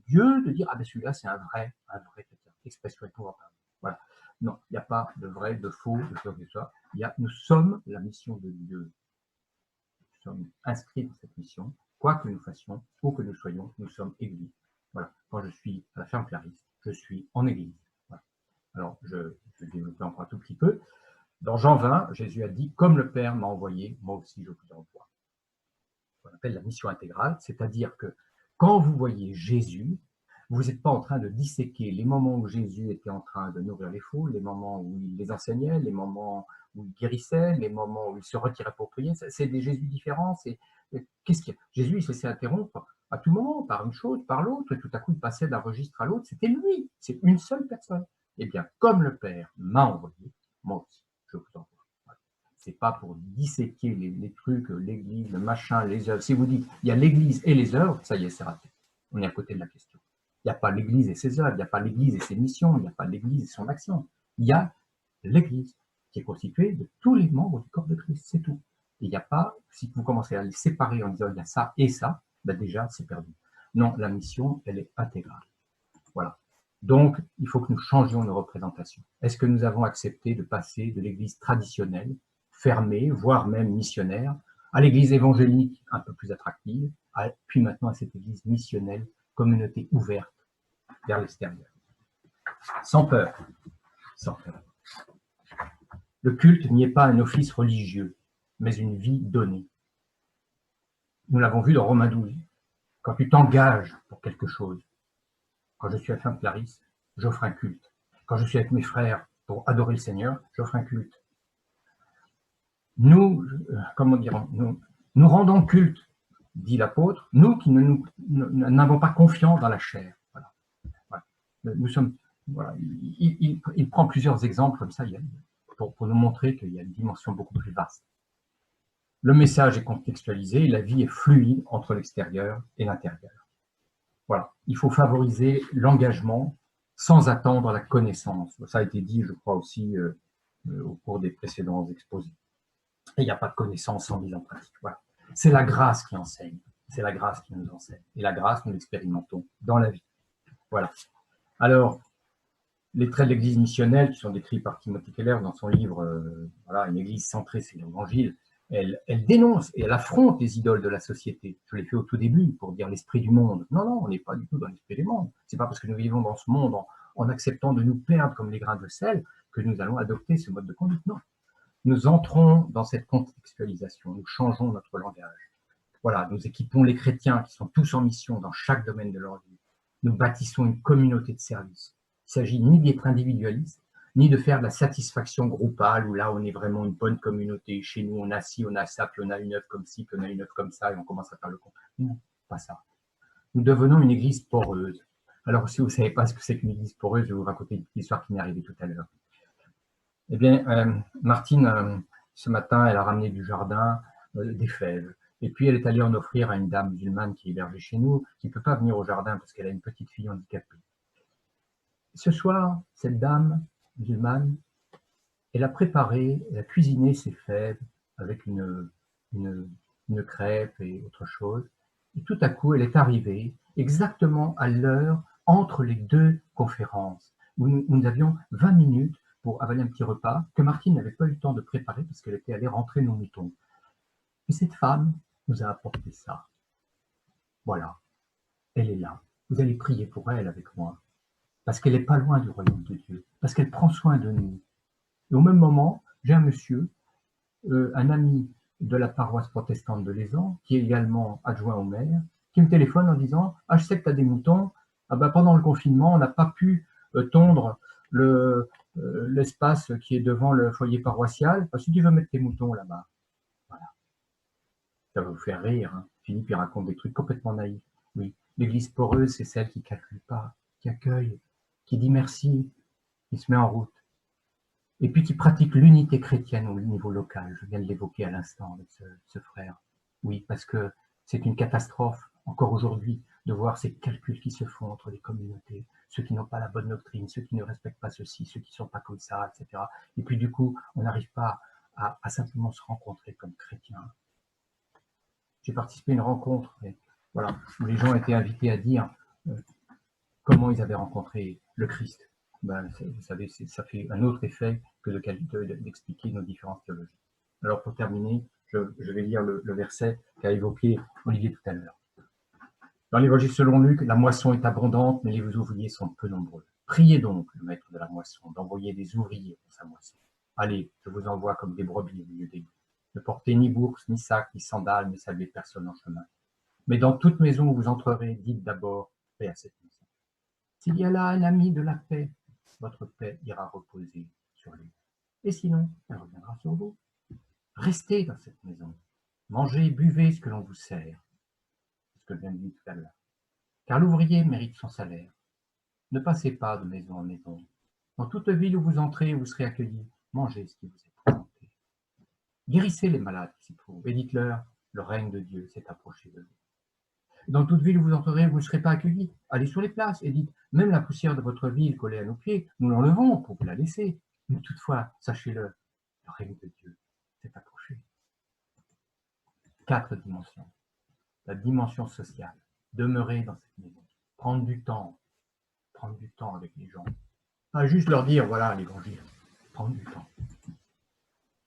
Dieu, de dire, ah ben celui-là, c'est un vrai chrétien. Expression épouvantable. Voilà. Non, il n'y a pas de vrai, de faux, de quoi que ce soit. Nous sommes la mission de Dieu. Nous sommes inscrits dans cette mission. Quoi que nous fassions, où que nous soyons, nous sommes Église. Voilà. Quand je suis à la ferme Clarisse, je suis en Église. Voilà. Alors, je vais développer encore un tout petit peu. Dans Jean 20, Jésus a dit, comme le Père m'a envoyé, moi aussi je vous envoie. Ce qu'on appelle la mission intégrale, c'est-à-dire que quand vous voyez Jésus, vous n'êtes pas en train de disséquer les moments où Jésus était en train de nourrir les foules, les moments où il les enseignait, les moments où il guérissait, les moments où il se retirait pour prier. C'est des Jésus différents. Qu'est-ce qu'il y a? Jésus, il se laissait interrompre à tout moment par une chose, par l'autre, et tout à coup, il passait d'un registre à l'autre. C'était lui, c'est une seule personne. Eh bien, comme le Père m'a envoyé, moi aussi, je vous envoie. Voilà. C'est pas pour disséquer les trucs, l'église, le machin, les œuvres. Si vous dites il y a l'église et les œuvres, ça y est, c'est raté. On est à côté de la question. Il n'y a pas l'église et ses œuvres, il n'y a pas l'église et ses missions, il n'y a pas l'église et son action. Il y a l'église qui est constituée de tous les membres du corps de Christ, c'est tout. Et il n'y a pas, si vous commencez à les séparer en disant il y a ça et ça, ben déjà c'est perdu. Non, la mission, elle est intégrale. Voilà. Donc, il faut que nous changions nos représentations. Est-ce que nous avons accepté de passer de l'église traditionnelle, fermée, voire même missionnaire, à l'église évangélique un peu plus attractive, puis maintenant à cette église missionnelle, communauté ouverte vers l'extérieur. Sans peur. Sans peur. Le culte n'y est pas un office religieux, mais une vie donnée. Nous l'avons vu dans Romains 12. Quand tu t'engages pour quelque chose, quand je suis avec Sainte Clarisse, j'offre un culte. Quand je suis avec mes frères pour adorer le Seigneur, j'offre un culte. Nous, comment dire, nous rendons culte, dit l'apôtre, nous qui n'avons pas confiance dans la chair. Voilà. Voilà. Nous sommes, voilà. Il prend plusieurs exemples comme ça pour nous montrer qu'il y a une dimension beaucoup plus vaste. Le message est contextualisé et la vie est fluide entre l'extérieur et l'intérieur. Voilà. Il faut favoriser l'engagement sans attendre la connaissance. Ça a été dit, je crois, aussi au cours des précédents exposés. Et il n'y a pas de connaissance sans mise en pratique. Voilà. C'est la grâce qui enseigne. C'est la grâce qui nous enseigne. Et la grâce, nous l'expérimentons dans la vie. Voilà. Alors, les traits de l'église missionnelle qui sont décrits par Timothy Keller dans son livre voilà, Une église centrée sur l'évangile, elle dénonce et elle affronte les idoles de la société. Je l'ai fait au tout début pour dire l'esprit du monde. Non, non, on n'est pas du tout dans l'esprit du monde. C'est pas parce que nous vivons dans ce monde en acceptant de nous perdre comme les grains de sel que nous allons adopter ce mode de conduite. Non. Nous entrons dans cette contextualisation, nous changeons notre langage. Voilà, nous équipons les chrétiens qui sont tous en mission dans chaque domaine de leur vie. Nous bâtissons une communauté de service. Il ne s'agit ni d'être individualiste, ni de faire de la satisfaction groupale, où là, on est vraiment une bonne communauté. Chez nous, on a ci, on a ça, puis on a une œuvre comme ci, puis on a une œuvre comme ça, et on commence à faire le compte. Non, pas ça. Nous devenons une église poreuse. Alors, si vous ne savez pas ce que c'est qu'une église poreuse, je vais vous raconter une petite histoire qui m'est arrivée tout à l'heure. Eh bien, Martine, ce matin, elle a ramené du jardin des fèves. Et puis, elle est allée en offrir à une dame musulmane qui est hébergée chez nous, qui ne peut pas venir au jardin parce qu'elle a une petite fille handicapée. Ce soir, cette dame musulmane, elle a préparé, elle a cuisiné ses fèves avec une crêpe et autre chose. Et tout à coup, elle est arrivée exactement à l'heure entre les deux conférences, où nous avions 20 minutes pour avaler un petit repas que Martine n'avait pas eu le temps de préparer parce qu'elle était allée rentrer nos moutons. Et cette femme nous a apporté ça. Voilà, elle est là. Vous allez prier pour elle avec moi, parce qu'elle n'est pas loin du royaume de Dieu, parce qu'elle prend soin de nous. Et au même moment, j'ai un monsieur, un ami de la paroisse protestante de Lézan, qui est également adjoint au maire, qui me téléphone en disant « Ah, je sais que tu as des moutons, ah ben, pendant le confinement, on n'a pas pu tondre l'espace qui est devant le foyer paroissial, parce que tu veux mettre tes moutons là-bas. » Voilà. Ça va vous faire rire. Hein. Philippe, il raconte des trucs complètement naïfs. Oui, l'église poreuse, c'est celle qui ne calcule pas, qui accueille, qui dit merci, qui se met en route. Et puis qui pratique l'unité chrétienne au niveau local. Je viens de l'évoquer à l'instant avec ce frère. Oui, parce que c'est une catastrophe, encore aujourd'hui, de voir ces calculs qui se font entre les communautés, ceux qui n'ont pas la bonne doctrine, ceux qui ne respectent pas ceci, ceux qui ne sont pas comme ça, etc. Et puis du coup, on n'arrive pas à simplement se rencontrer comme chrétiens. J'ai participé à une rencontre voilà, où les gens étaient invités à dire comment ils avaient rencontré le Christ. Ben, vous savez, ça fait un autre effet que d'expliquer nos différences théologiques. Alors pour terminer, je vais lire le verset qu'a évoqué Olivier tout à l'heure. Dans l'Évangile selon Luc, la moisson est abondante, mais les ouvriers sont peu nombreux. Priez donc le maître de la moisson d'envoyer des ouvriers pour sa moisson. Allez, je vous envoie comme des brebis au milieu des loups. Ne portez ni bourse, ni sac, ni sandales, ne saluez personne en chemin. Mais dans toute maison où vous entrerez, dites d'abord paix à cette maison. S'il y a là un ami de la paix, votre paix ira reposer sur lui. Et sinon, elle reviendra sur vous. Restez dans cette maison. Mangez et buvez ce que l'on vous sert. C'est ce que je viens de dire tout à l'heure. Car l'ouvrier mérite son salaire. Ne passez pas de maison en maison. Dans toute ville où vous entrez, vous serez accueillis. Mangez ce qui vous est présenté. Guérissez les malades qui s'y trouvent et dites-leur, le règne de Dieu s'est approché de vous. Dans toute ville où vous entrerez, vous ne serez pas accueillis. Allez sur les places et dites, même la poussière de votre ville collée à nos pieds, nous l'enlevons pour vous la laisser. Mais toutefois, sachez-le, le règne de Dieu s'est approché. 4 dimensions. La dimension sociale. Demeurer dans cette maison. Prendre du temps avec les gens. Pas juste leur dire, voilà l'évangile. Prendre du temps.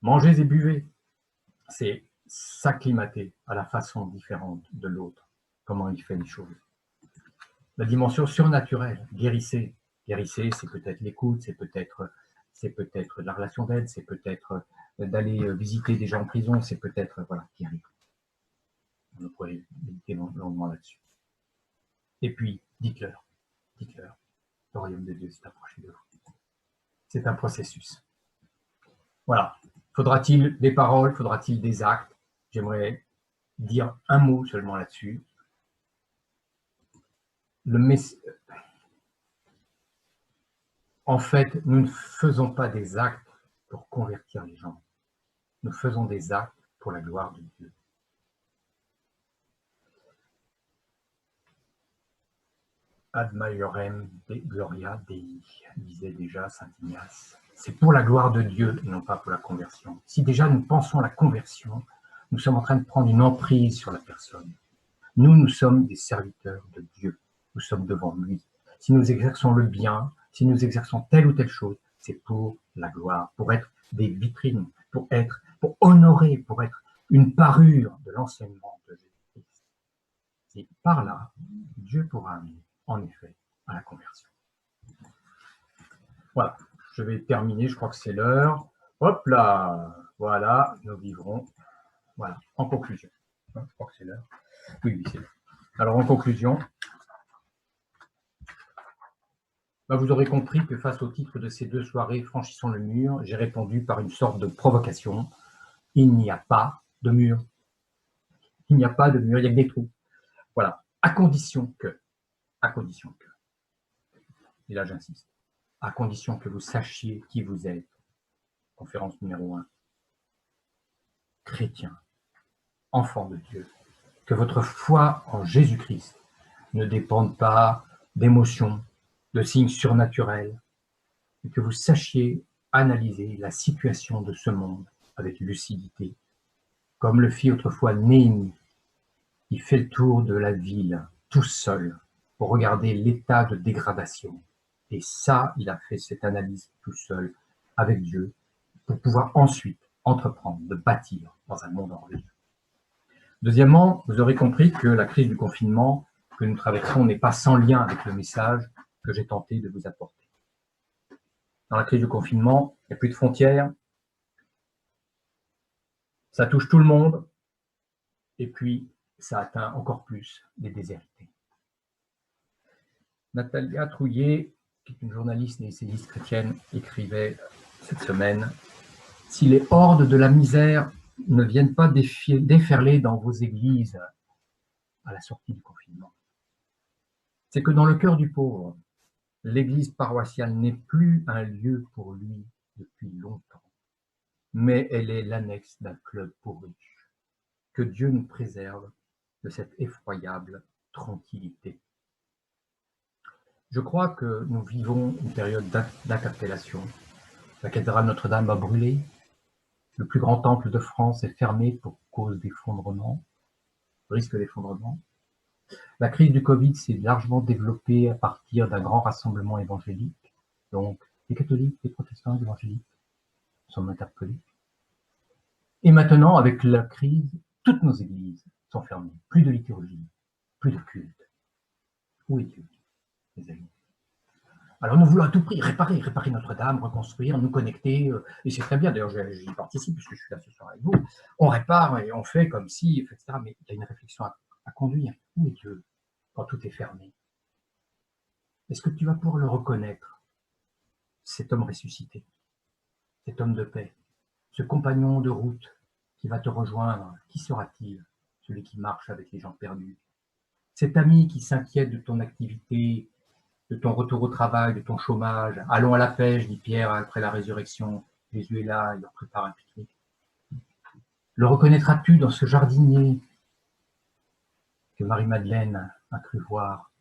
Mangez et buvez. C'est s'acclimater à la façon différente de l'autre, comment il fait les choses. La dimension surnaturelle, guérissez. Guérissez, c'est peut-être l'écoute, c'est peut-être la relation d'aide, c'est peut-être d'aller visiter des gens en prison, c'est peut-être, voilà, guérir. On pourrait méditer longuement là-dessus. Et puis, dites-leur, le royaume de Dieu s'est approché de vous. C'est un processus. Voilà. Faudra-t-il des paroles, faudra-t-il des actes? J'aimerais dire un mot seulement là-dessus. En fait, nous ne faisons pas des actes pour convertir les gens. Nous faisons des actes pour la gloire de Dieu. Ad maiorem gloria Dei, disait déjà saint Ignace. C'est pour la gloire de Dieu et non pas pour la conversion. Si déjà nous pensons à la conversion, nous sommes en train de prendre une emprise sur la personne. Nous sommes des serviteurs de Dieu. Nous sommes devant lui. Si nous exerçons le bien, si nous exerçons telle ou telle chose, c'est pour la gloire, pour être des vitrines, pour honorer, pour être une parure de l'enseignement de Jésus-Christ. Et par là, Dieu pourra amener, en effet, à la conversion. Voilà, je vais terminer, je crois que c'est l'heure. Hop là, voilà, nous vivrons. Voilà, en conclusion. Je crois que c'est l'heure. Oui, c'est l'heure. Alors, en conclusion, vous aurez compris que face au titre de ces 2 soirées, Franchissons le mur, j'ai répondu par une sorte de provocation. Il n'y a pas de mur. Il n'y a pas de mur, il n'y a que des trous. Voilà, à condition que, et là j'insiste, à condition que vous sachiez qui vous êtes. Conférence numéro 1. Chrétien, enfant de Dieu. Que votre foi en Jésus-Christ ne dépende pas d'émotions, de signes surnaturels, et que vous sachiez analyser la situation de ce monde avec lucidité, comme le fit autrefois Néhémie. Il fait le tour de la ville, tout seul, pour regarder l'état de dégradation. Et ça, il a fait cette analyse tout seul, avec Dieu, pour pouvoir ensuite entreprendre de bâtir dans un monde en religion. Deuxièmement, vous aurez compris que la crise du confinement que nous traversons n'est pas sans lien avec le message que j'ai tenté de vous apporter. Dans la crise du confinement, il n'y a plus de frontières, ça touche tout le monde, et puis ça atteint encore plus les déshérités. Natalia Trouillet, qui est une journaliste et essayiste chrétienne, écrivait cette semaine « Si les hordes de la misère ne viennent pas déferler dans vos églises à la sortie du confinement, c'est que dans le cœur du pauvre, l'église paroissiale n'est plus un lieu pour lui depuis longtemps, mais elle est l'annexe d'un club pour riches. Que Dieu nous préserve de cette effroyable tranquillité. » Je crois que nous vivons une période d'interpellation. La cathédrale Notre-Dame a brûlé. Le plus grand temple de France est fermé pour cause d'effondrement, risque d'effondrement. La crise du Covid s'est largement développée à partir d'un grand rassemblement évangélique. Donc, les catholiques, les protestants, les évangéliques sont interpellés. Et maintenant, avec la crise, toutes nos églises sont fermées. Plus de liturgie, plus de culte. Où est Dieu, les amis? Alors nous voulons à tout prix réparer Notre-Dame, reconstruire, nous connecter, et c'est très bien, d'ailleurs j'y participe puisque je suis là ce soir avec vous, on répare et on fait comme si, etc. Mais il y a une réflexion à conduire. Où est Dieu quand tout est fermé? Est-ce que tu vas pouvoir le reconnaître, cet homme ressuscité, cet homme de paix, ce compagnon de route qui va te rejoindre? Qui sera-t-il? Celui qui marche avec les gens perdus, cet ami qui s'inquiète de ton activité, de ton retour au travail, de ton chômage. Allons à la pêche, dit Pierre après la résurrection. Jésus est là, il leur prépare un pique-nique. Le reconnaîtras-tu dans ce jardinier que Marie-Madeleine a cru voir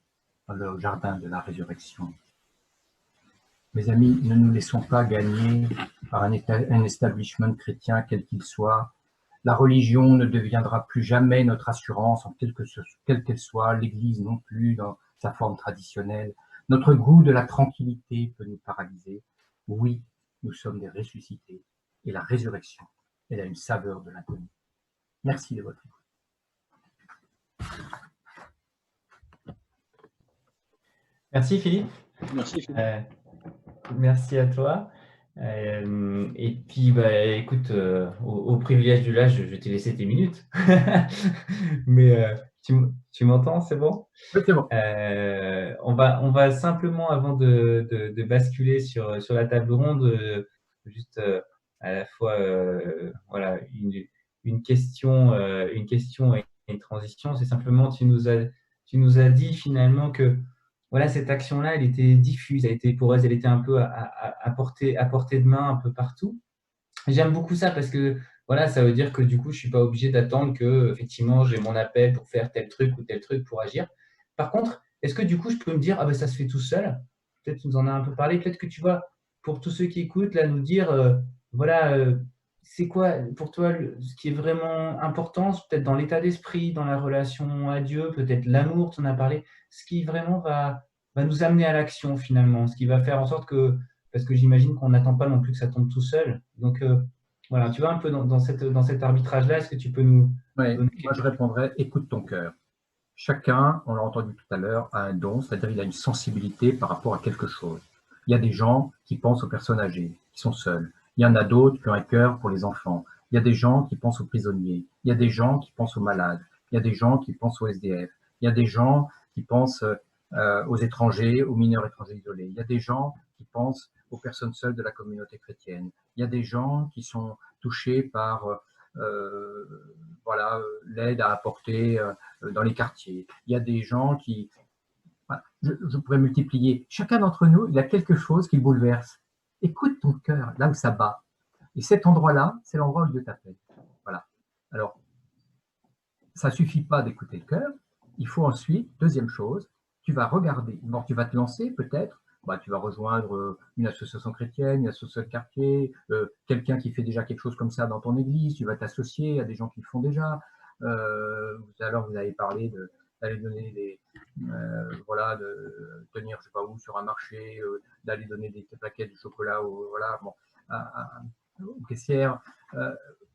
dans le jardin de la résurrection? Mes amis, ne nous laissons pas gagner par un establishment chrétien quel qu'il soit. La religion ne deviendra plus jamais notre assurance, en quelle qu'elle soit, l'Église non plus dans sa forme traditionnelle. Notre goût de la tranquillité peut nous paralyser. Oui, nous sommes des ressuscités, et la résurrection, elle a une saveur de l'inconnu. Merci de votre écoute. Merci Philippe. Merci Philippe. Merci à toi. Et puis, bah, écoute, au privilège du lâche, je vais te laisser tes minutes. Mais tu m'entends, c'est bon? Oui, c'est bon. On va simplement, avant de basculer sur la table ronde, juste à la fois voilà, une question et une transition. C'est simplement, tu nous as dit finalement que voilà, cette action-là, elle était diffuse, pour elle était un peu à portée de main un peu partout. J'aime beaucoup ça parce que voilà, ça veut dire que du coup, je ne suis pas obligé d'attendre que effectivement j'ai mon appel pour faire tel truc ou tel truc pour agir. Par contre, est-ce que du coup, je peux me dire, ah ben ça se fait tout seul? Peut-être tu nous en as un peu parlé, peut-être que tu vois, pour tous ceux qui écoutent, là, nous dire, voilà, c'est quoi pour toi ce qui est vraiment important, peut-être dans l'état d'esprit, dans la relation à Dieu, peut-être l'amour, tu en as parlé, ce qui vraiment va nous amener à l'action finalement, ce qui va faire en sorte que, parce que j'imagine qu'on n'attend pas non plus que ça tombe tout seul. Donc voilà, tu vois, un peu dans cet arbitrage-là, est-ce que tu peux nous donner moi je répondrais, écoute ton cœur. Chacun, on l'a entendu tout à l'heure, a un don, c'est-à-dire il a une sensibilité par rapport à quelque chose. Il y a des gens qui pensent aux personnes âgées, qui sont seules. Il y en a d'autres qui ont un cœur pour les enfants. Il y a des gens qui pensent aux prisonniers. Il y a des gens qui pensent aux malades. Il y a des gens qui pensent aux SDF. Il y a des gens qui pensent aux étrangers, aux mineurs étrangers isolés. Il y a des gens qui pensent aux personnes seules de la communauté chrétienne. Il y a des gens qui sont touchés par voilà, l'aide à apporter dans les quartiers. Il y a des gens qui... Je pourrais multiplier. Chacun d'entre nous, il a quelque chose qui le bouleverse. Écoute ton cœur, là où ça bat. Et cet endroit-là, c'est l'endroit où Dieu t'appelle. Voilà. Alors, ça ne suffit pas d'écouter le cœur. Il faut ensuite, deuxième chose, tu vas regarder. Bon, tu vas te lancer peut-être. Tu vas rejoindre une association chrétienne, une association de quartier, quelqu'un qui fait déjà quelque chose comme ça dans ton église. Tu vas t'associer à des gens qui le font déjà. Tout à l'heure, vous avez parlé d'aller donner des, voilà, de tenir, je sais pas où, sur un marché, d'aller donner des paquets de chocolat, voilà, bon, aux caissières.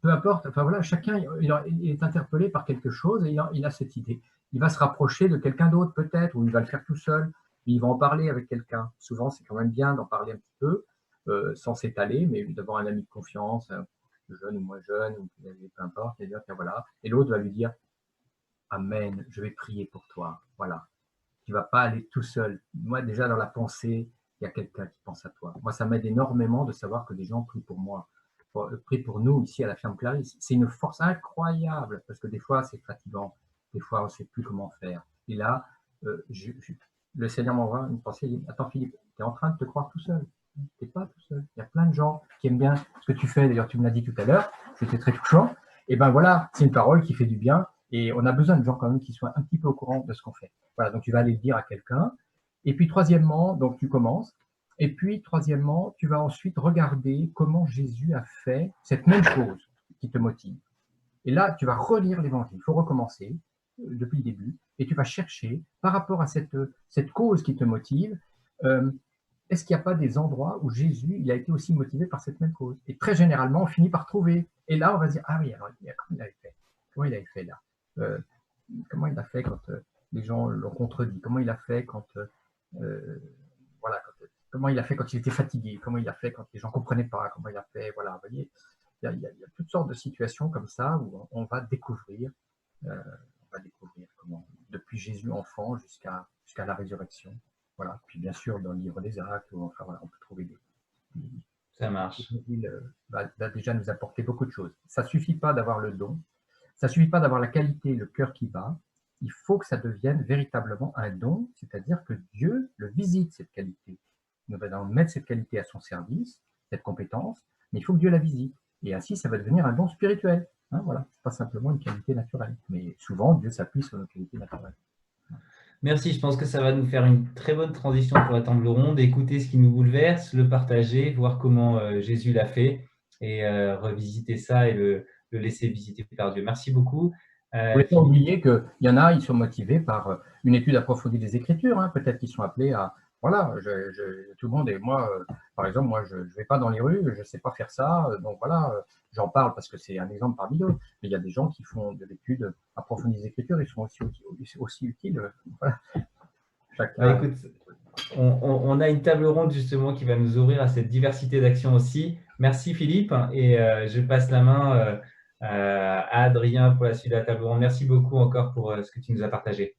Peu importe, enfin voilà, chacun il est interpellé par quelque chose et il a cette idée. Il va se rapprocher de quelqu'un d'autre peut-être, ou il va le faire tout seul, il va en parler avec quelqu'un. Souvent, c'est quand même bien d'en parler un petit peu, sans s'étaler, mais d'avoir un ami de confiance, jeune ou moins jeune, ou peu importe, et dire, voilà. Et l'autre va lui dire, Amen, je vais prier pour toi. Voilà. Tu ne vas pas aller tout seul. Moi, déjà, dans la pensée, il y a quelqu'un qui pense à toi. Moi, ça m'aide énormément de savoir que des gens prient pour moi, prient pour nous ici à la ferme Clarisse. C'est une force incroyable parce que des fois, c'est fatigant. Des fois, on ne sait plus comment faire. Et là, le Seigneur m'envoie une pensée. Il dit, attends, Philippe, tu es en train de te croire tout seul. Tu n'es pas tout seul. Il y a plein de gens qui aiment bien ce que tu fais. D'ailleurs, tu me l'as dit tout à l'heure. C'était très touchant. Et ben voilà, c'est une parole qui fait du bien. Et on a besoin de gens quand même qui soient un petit peu au courant de ce qu'on fait. Voilà, donc tu vas aller le dire à quelqu'un. Et puis troisièmement, donc tu commences. Et puis troisièmement, tu vas ensuite regarder comment Jésus a fait cette même chose qui te motive. Et là, tu vas relire l'évangile. Il faut recommencer depuis le début. Et tu vas chercher, par rapport à cette cause qui te motive, est-ce qu'il n'y a pas des endroits où Jésus il a été aussi motivé par cette même cause? Et très généralement, on finit par trouver. Et là, on va se dire, ah oui, alors comment il avait fait? Comment il avait fait là? Comment il a fait quand les gens l'ont contredit? Comment il a fait quand voilà, comment il a fait quand il était fatigué? Comment il a fait quand les gens ne comprenaient pas? Comment il a fait? Voilà, vous voyez, il y a toutes sortes de situations comme ça où on va découvrir, comment, depuis Jésus enfant jusqu'à la résurrection. Voilà. Puis bien sûr, dans le livre des Actes, enfin, voilà, on peut trouver ça marche. Va déjà nous apporter beaucoup de choses. Ça ne suffit pas d'avoir le don, ça ne suffit pas d'avoir la qualité, le cœur qui bat. Il faut que ça devienne véritablement un don, c'est-à-dire que Dieu le visite, cette qualité. Nous allons mettre cette qualité à son service, cette compétence, mais il faut que Dieu la visite. Et ainsi, ça va devenir un don spirituel. Hein, voilà, c'est pas simplement une qualité naturelle. Mais souvent, Dieu s'appuie sur nos qualités naturelles. Merci, je pense que ça va nous faire une très bonne transition pour la table ronde, écouter ce qui nous bouleverse, le partager, voir comment Jésus l'a fait et revisiter ça et le laisser visiter par Dieu. Merci beaucoup, Il ne faut pas Philippe. oublier qu'il y en a, ils sont motivés par une étude approfondie des Écritures. Hein. Peut-être qu'ils sont appelés à… Voilà, tout le monde, et moi, par exemple, moi, je ne vais pas dans les rues, je ne sais pas faire ça. Donc voilà, j'en parle parce que c'est un exemple parmi d'autres. Mais il y a des gens qui font de l'étude approfondie des Écritures, ils sont aussi utiles. Voilà. Bah, Chacun… écoute, on a une table ronde justement qui va nous ouvrir à cette diversité d'actions aussi. Merci Philippe et je passe la main à Adrien pour la suite de la table ronde. Merci beaucoup encore pour ce que tu nous as partagé.